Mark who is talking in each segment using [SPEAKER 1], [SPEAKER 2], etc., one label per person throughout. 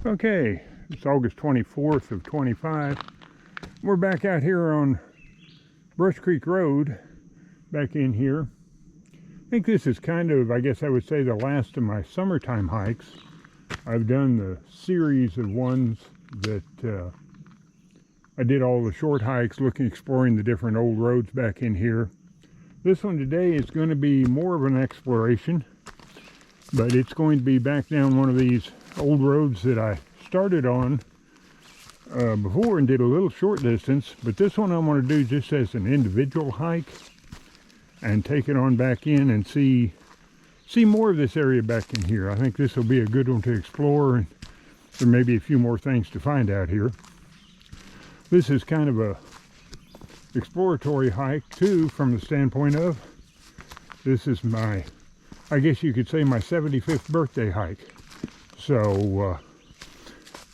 [SPEAKER 1] Okay, it's August 24th of 25. We're back out here on Brush Creek Road, back in here. I think this is kind of, I guess I would say, the last of my summertime hikes. I've done the series of ones that I did all the short hikes, exploring the different old roads back in here. This one today is going to be more of an exploration, but it's going to be back down one of these old roads that I started on before and did a little short distance, but this one I want to do just as an individual hike and take it on back in and see more of this area back in here. I think this will be a good one to explore, and there may be a few more things to find out here. This is kind of a exploratory hike too, from the standpoint of this is my, I guess you could say, my 75th birthday hike. So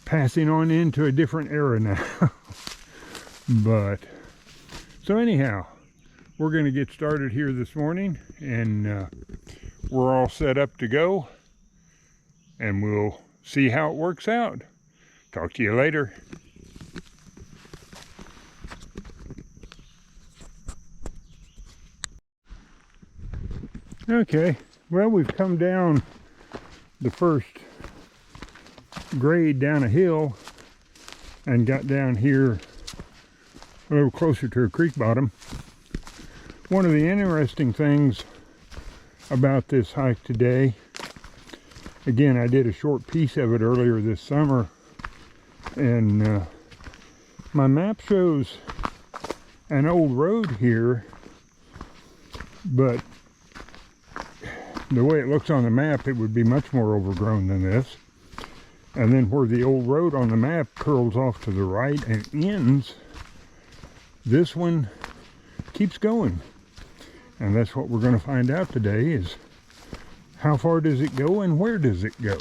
[SPEAKER 1] passing on into a different era now. But so anyhow, we're going to get started here this morning, and we're all set up to go, and we'll see how it works out. Talk to you later. Okay, well, we've come down the first grade down a hill and got down here a little closer to a creek bottom. One of the interesting things about this hike today, again, I did a short piece of it earlier this summer, and my map shows an old road here, but the way it looks on the map, it would be much more overgrown than this. And then where the old road on the map curls off to the right and ends, this one keeps going. And that's what we're going to find out today, is how far does it go and where does it go?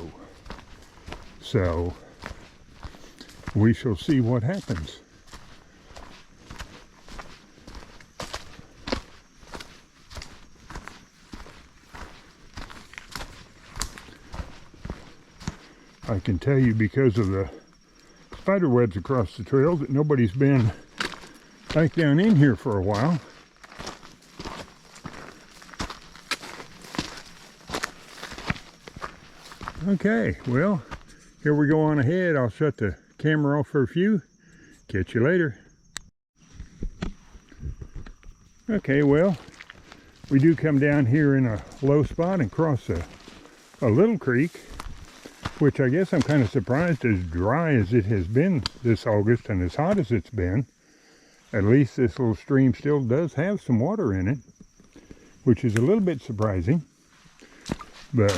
[SPEAKER 1] So we shall see what happens. I can tell you, because of the spider webs across the trail, that nobody's been back down in here for a while. Okay, well, here we go on ahead. I'll shut the camera off for a few. Catch you later. Okay, well, we do come down here in a low spot and cross a little creek, which I guess I'm kind of surprised, as dry as it has been this August and as hot as it's been. At least this little stream still does have some water in it, which is a little bit surprising. But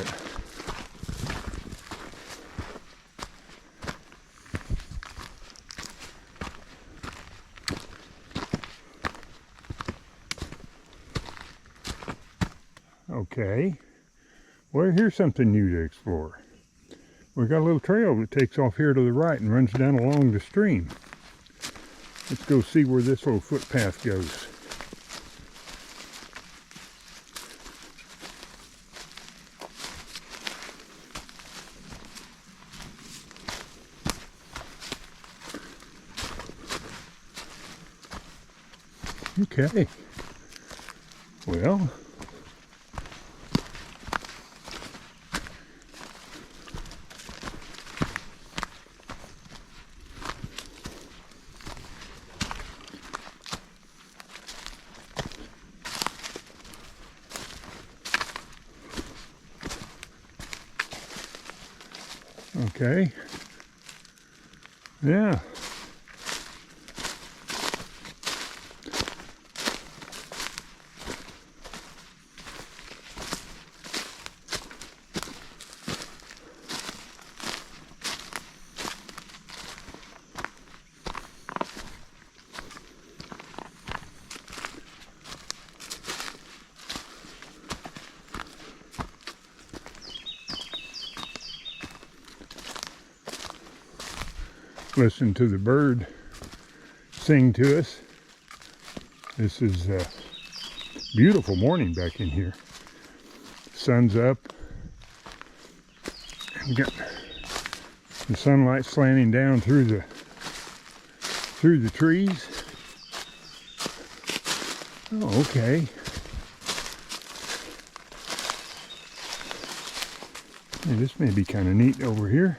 [SPEAKER 1] okay, well, here's something new to explore. We've got a little trail that takes off here to the right and runs down along the stream. Let's go see where this little footpath goes. Okay, well, okay, yeah. Listen to the bird sing to us. This is a beautiful morning back in here. Sun's up. We've got The sunlight slanting down through the trees. Oh, okay. Yeah, this may be kind of neat over here.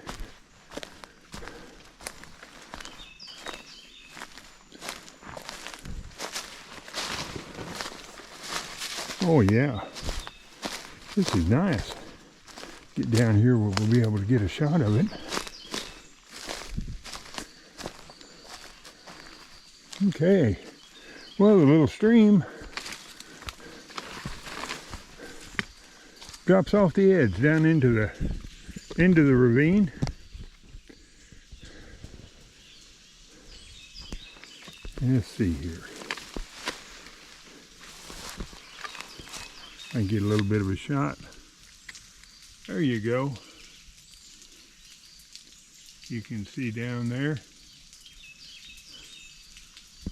[SPEAKER 1] Oh yeah, this is nice. Get down here where we'll be able to get a shot of it. Okay, well, the little stream drops off the edge down into the ravine. Let's see here. I can get a little bit of a shot. There you go. You can see down there.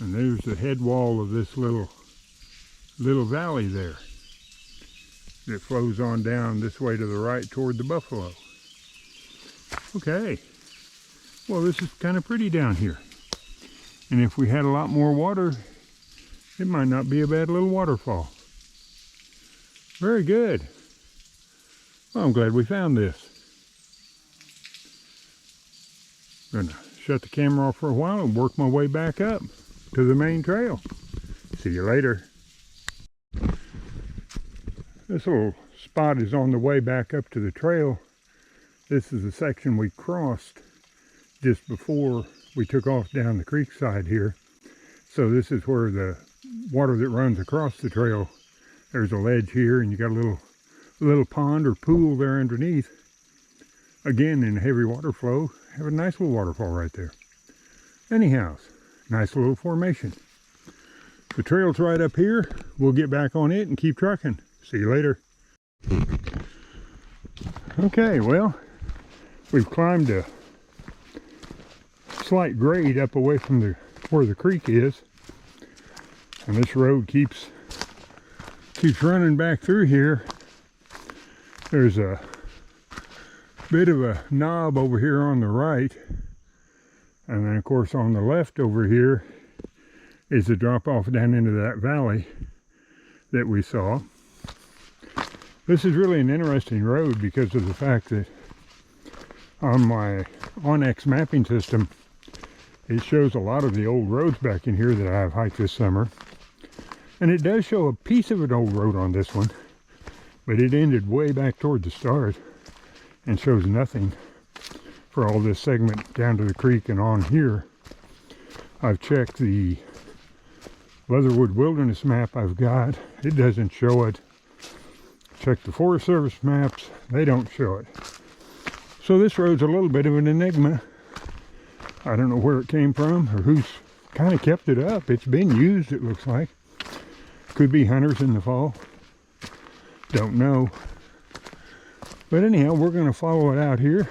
[SPEAKER 1] And there's the head wall of this little valley there that flows on down this way to the right toward the buffalo. Okay. Well, this is kind of pretty down here. And if we had a lot more water, it might not be a bad little waterfall. Very good. Well, I'm glad we found this. I'm gonna shut the camera off for a while and work my way back up to the main trail. See you later. This little spot is on the way back up to the trail. This is the section we crossed just before we took off down the creek side here. So this is where the water that runs across the trail, there's a ledge here, and you got a little pond or pool there underneath. Again, in heavy water flow, have a nice little waterfall right there. Anyhow, nice little formation. The trail's right up here. We'll get back on it and keep trucking. See you later. Okay, well, we've climbed a slight grade up away from where the creek is, and this road keeps running back through here. There's a bit of a knob over here on the right, and then of course on the left over here is a drop off down into that valley that we saw. This is really an interesting road because of the fact that on my Onyx mapping system, it shows a lot of the old roads back in here that I've hiked this summer. And it does show a piece of an old road on this one, but it ended way back toward the start and shows nothing for all this segment down to the creek and on here. I've checked the Leatherwood Wilderness map I've got. It doesn't show it. Checked the Forest Service maps. They don't show it. So this road's a little bit of an enigma. I don't know where it came from or who's kind of kept it up. It's been used, it looks like. Could be hunters in the fall. Don't know. But anyhow, we're going to follow it out here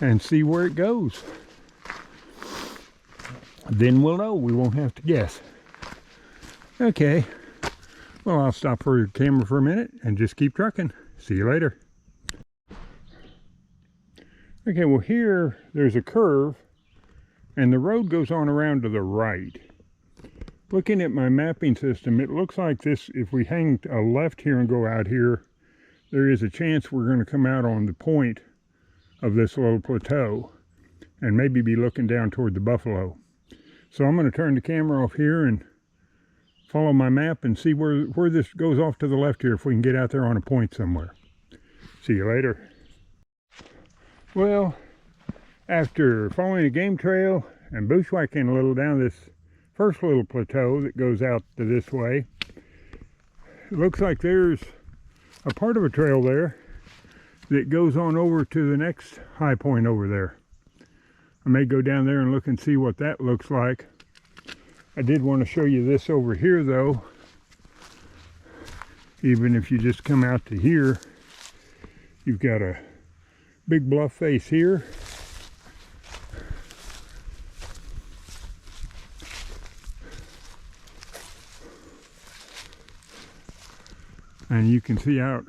[SPEAKER 1] and see where it goes. Then we'll know. We won't have to guess. Okay. Well, I'll stop for your camera for a minute and just keep trucking. See you later. Okay, well here there's a curve and the road goes on around to the right. Looking at my mapping system, it looks like this, if we hang a left here and go out here, there is a chance we're going to come out on the point of this little plateau and maybe be looking down toward the buffalo. So I'm going to turn the camera off here and follow my map and see where this goes off to the left here, if we can get out there on a point somewhere. See you later. Well, after following a game trail and bushwhacking a little down this first little plateau that goes out to this way, it looks like there's a part of a trail there that goes on over to the next high point over there. I may go down there and look and see what that looks like. I did want to show you this over here though. Even if you just come out to here, you've got a big bluff face here. And you can see out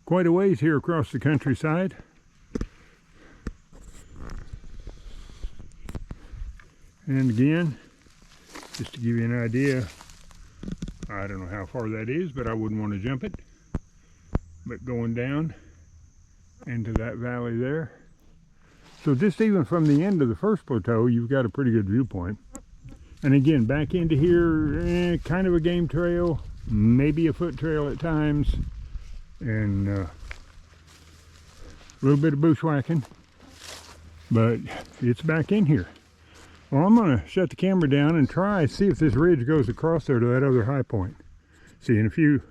[SPEAKER 1] quite a ways here across the countryside. And again, just to give you an idea, I don't know how far that is, but I wouldn't want to jump it. But going down into that valley there. So just even from the end of the first plateau, you've got a pretty good viewpoint. And again, back into here, kind of a game trail, maybe a foot trail at times, and a little bit of bushwhacking, but it's back in here. Well, I'm going to shut the camera down and see if this ridge goes across there to that other high point. See you in a few.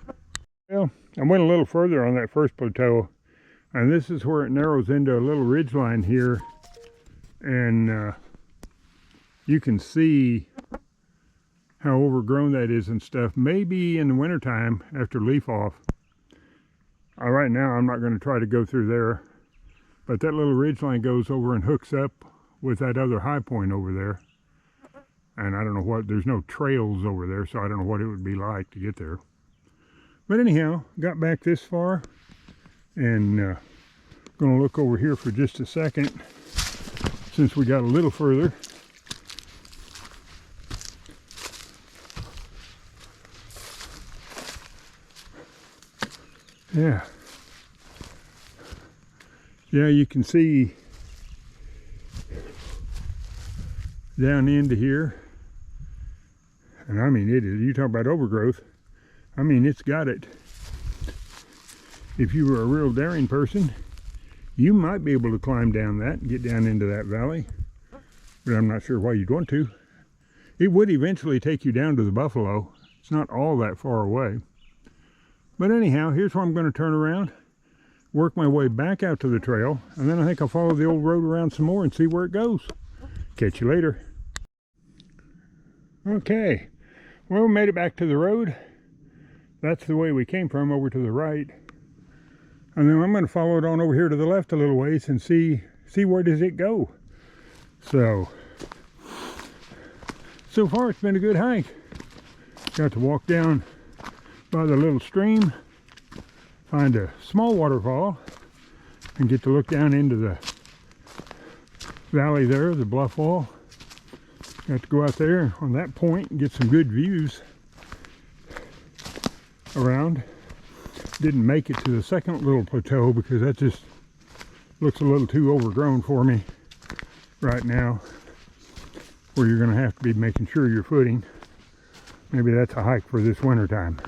[SPEAKER 1] Well, I went a little further on that first plateau, and this is where it narrows into a little ridge line here, and you can see how overgrown that is and stuff. Maybe in the wintertime after leaf off. Right now I'm not going to try to go through there, but that little ridge line goes over and hooks up with that other high point over there. And I don't know what, there's no trails over there, so I don't know what it would be like to get there. But anyhow, got back this far, and going to look over here for just a second since we got a little further. Yeah, you can see down into here, and I mean, it is, you talk about overgrowth, I mean, it's got it. If you were a real daring person, you might be able to climb down that and get down into that valley, but I'm not sure why you'd want to. It would eventually take you down to the buffalo. It's not all that far away. But anyhow, here's where I'm going to turn around, work my way back out to the trail, and then I think I'll follow the old road around some more and see where it goes. Catch you later. Okay, well, we made it back to the road. That's the way we came from, over to the right. And then I'm going to follow it on over here to the left a little ways and see where does it go. So far it's been a good hike. Got to walk down by the little stream, find a small waterfall, and get to look down into the valley there, the bluff wall. Got to go out there on that point and get some good views around. Didn't make it to the second little plateau because that just looks a little too overgrown for me right now, where you're going to have to be making sure you're footing. Maybe that's a hike for this winter time.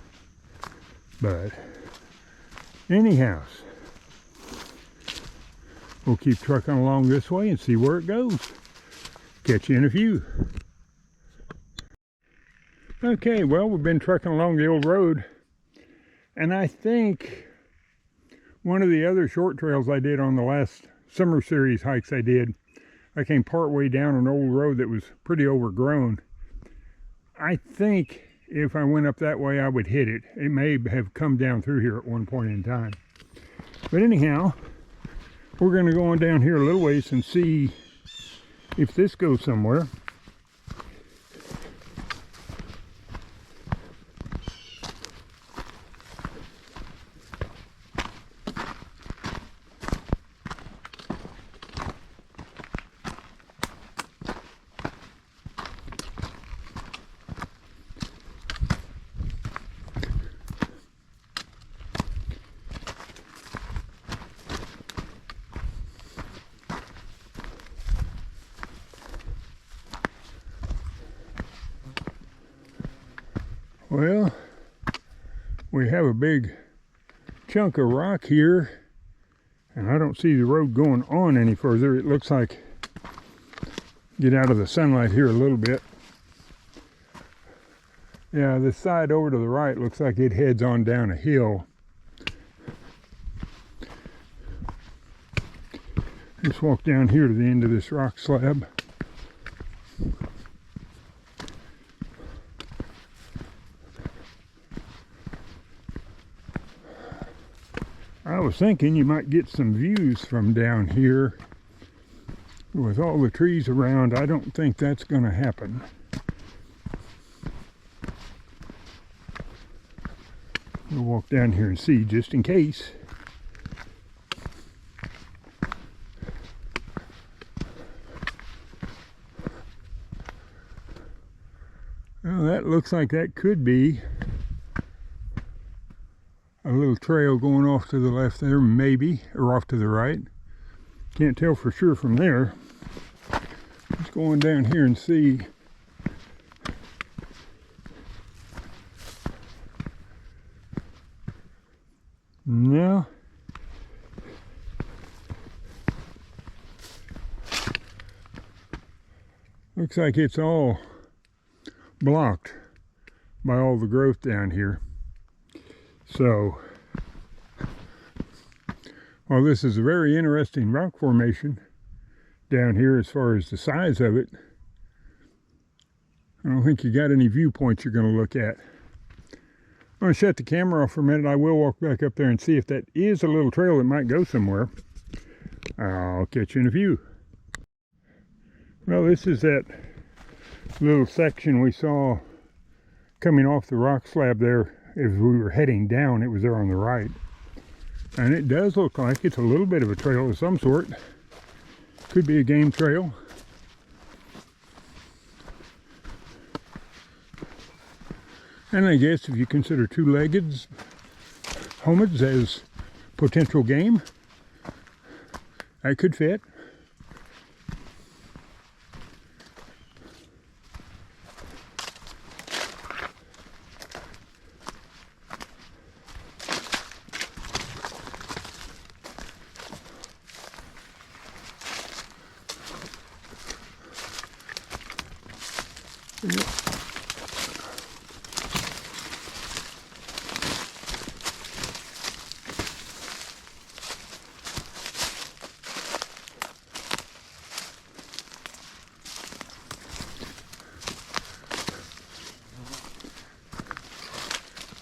[SPEAKER 1] But anyhow, we'll keep trucking along this way and see where it goes. Catch you in a few. Okay, well, we've been trucking along the old road, and I think one of the other short trails I did on the last summer series hikes I did, I came part way down an old road that was pretty overgrown. I think if I went up that way, I would hit it. It may have come down through here at one point in time. But anyhow, we're going to go on down here a little ways and see if this goes somewhere. Well, we have a big chunk of rock here, and I don't see the road going on any further. It looks like, get out of the sunlight here a little bit. Yeah, this side over to the right looks like it heads on down a hill. Just walk down here to the end of this rock slab. I was thinking you might get some views from down here. With all the trees around, I don't think that's going to happen. We'll walk down here and see just in case. Well, that looks like that could be a little trail going off to the left there, maybe, or off to the right. Can't tell for sure from there. Let's go on down here and see. No. Looks like it's all blocked by all the growth down here. So, while this is a very interesting rock formation down here as far as the size of it, I don't think you got any viewpoints you're going to look at. I'm going to shut the camera off for a minute. I will walk back up there and see if that is a little trail that might go somewhere. I'll catch you in a few. Well, this is that little section we saw coming off the rock slab there as we were heading down. It was there on the right. And it does look like it's a little bit of a trail of some sort. Could be a game trail. And I guess if you consider two-legged hominids as potential game, that could fit.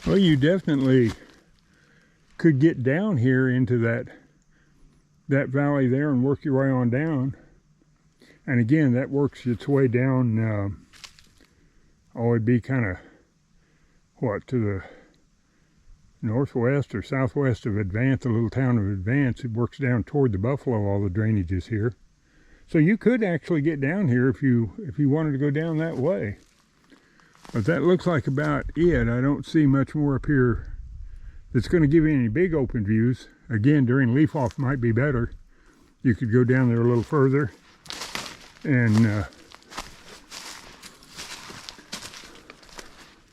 [SPEAKER 1] Well, you definitely could get down here into that valley there and work your way on down. And again, that works its way down. It'd be kind of, what, to the northwest or southwest of Advance, the little town of Advance. It works down toward the Buffalo, all the drainage is here. So you could actually get down here if you wanted to go down that way. But that looks like about it. I don't see much more up here that's going to give you any big open views. Again, during leaf off might be better. You could go down there a little further and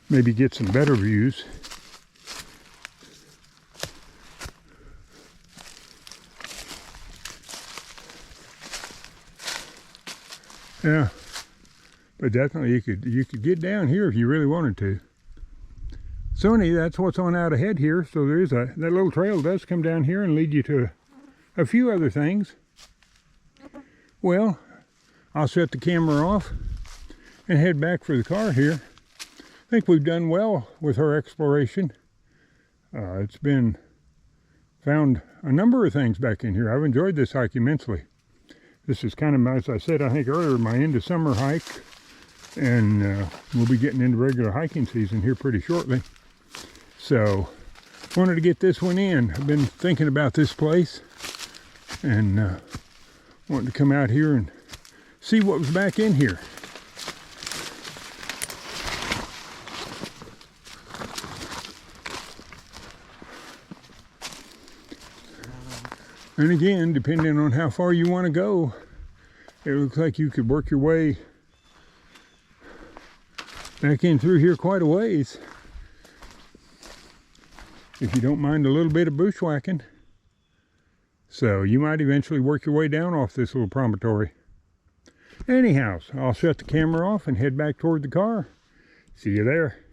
[SPEAKER 1] maybe get some better views. Yeah. But definitely you could get down here if you really wanted to. So anyway, that's what's on out ahead here. So there is that little trail does come down here and lead you to a few other things. Well, I'll shut the camera off and head back for the car here. I think we've done well with our exploration. It's been found a number of things back in here. I've enjoyed this hike immensely. This is kind of, as I said, I think earlier, my end of summer hike. And we'll be getting into regular hiking season here pretty shortly. So, wanted to get this one in. I've been thinking about this place and wanted to come out here and see what was back in here. And again, depending on how far you want to go, it looks like you could work your way back in through here quite a ways if you don't mind a little bit of bushwhacking. So you might eventually work your way down off this little promontory. Anyhow, I'll shut the camera off and head back toward the car. See you there.